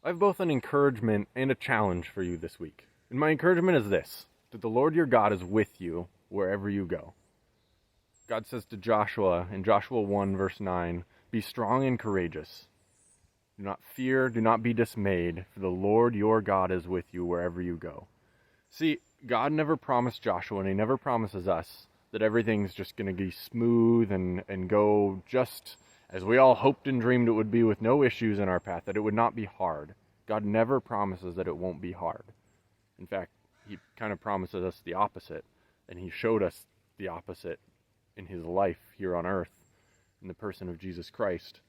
I have both an encouragement and a challenge for you this week. And my encouragement is this, that the Lord your God is with you wherever you go. God says to Joshua in Joshua 1 verse 9, "Be strong and courageous. Do not fear, do not be dismayed, for the Lord your God is with you wherever you go." See, God never promised Joshua, and he never promises us, that everything's just going to be smooth and go just as we all hoped and dreamed it would be, with no issues in our path, that it would not be hard. God never promises that it won't be hard. In fact, he kind of promises us the opposite, and he showed us the opposite in his life here on earth, in the person of Jesus Christ.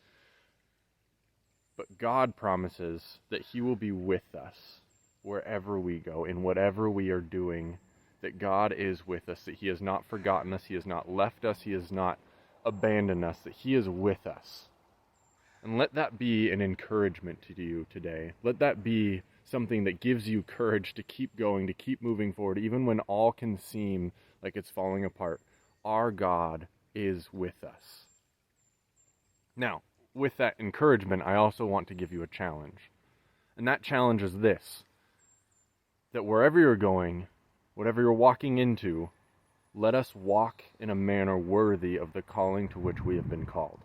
But God promises that he will be with us wherever we go, in whatever we are doing, that God is with us, that he has not forgotten us, he has not left us, he has not abandoned us, that he is with us. And let that be an encouragement to you today. Let that be something that gives you courage to keep going, to keep moving forward, even when all can seem like it's falling apart. Our God is with us. Now, with that encouragement, I also want to give you a challenge. And that challenge is this, that wherever you're going, whatever you're walking into, let us walk in a manner worthy of the calling to which we have been called.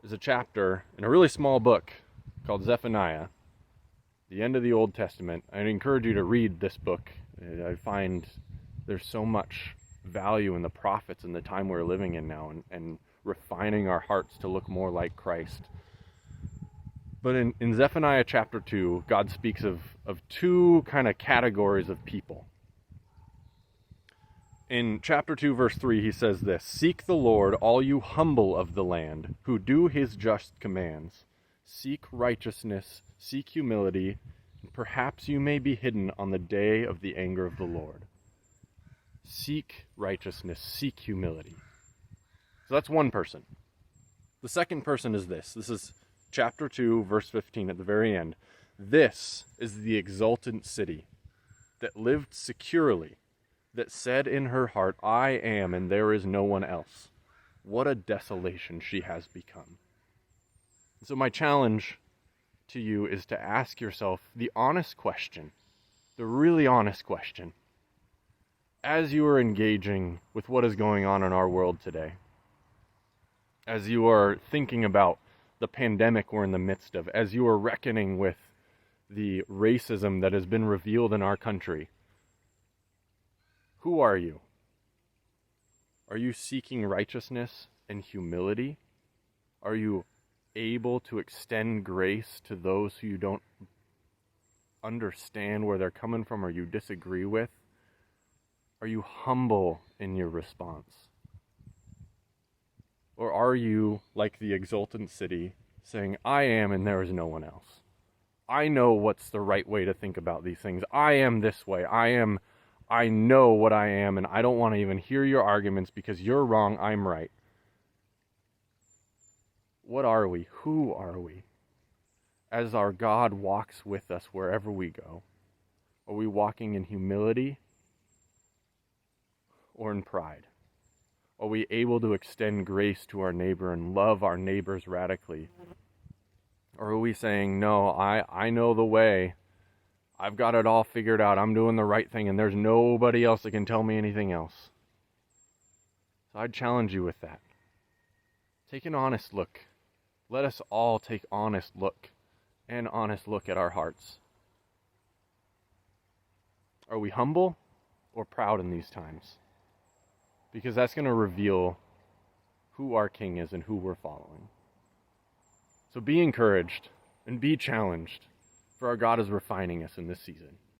There's a chapter in a really small book called Zephaniah, the end of the Old Testament. I'd encourage you to read this book. I find there's so much value in the prophets and the time we're living in now, and refining our hearts to look more like Christ. But in Zephaniah chapter 2, God speaks of two kind of categories of people. In chapter 2, verse 3, he says this, "Seek the Lord, all you humble of the land, who do his just commands. Seek righteousness, seek humility, and perhaps you may be hidden on the day of the anger of the Lord." Seek righteousness, seek humility. So that's one person. The second person is this. This is chapter 2, verse 15 at the very end. "This is the exultant city that lived securely, that said in her heart, 'I am, and there is no one else.' What a desolation she has become." So my challenge to you is to ask yourself the honest question, the really honest question, as you are engaging with what is going on in our world today, as you are thinking about the pandemic we're in the midst of, as you are reckoning with the racism that has been revealed in our country, who are you? Are you seeking righteousness and humility? Are you able to extend grace to those who you don't understand where they're coming from or you disagree with? Are you humble in your response? Or are you, like the exultant city, saying, "I am and there is no one else. I know what's the right way to think about these things. I am this way. I know what I am, and I don't want to even hear your arguments because you're wrong, I'm right." What are we? Who are we? As our God walks with us wherever we go, are we walking in humility or in pride? Are we able to extend grace to our neighbor and love our neighbors radically? Or are we saying, "No, I know the way. I've got it all figured out. I'm doing the right thing, and there's nobody else that can tell me anything else"? So I'd challenge you with that. Take an honest look. Let us all take an honest look at our hearts. Are we humble or proud in these times? Because that's going to reveal who our King is and who we're following. So be encouraged and be challenged, for our God is refining us in this season.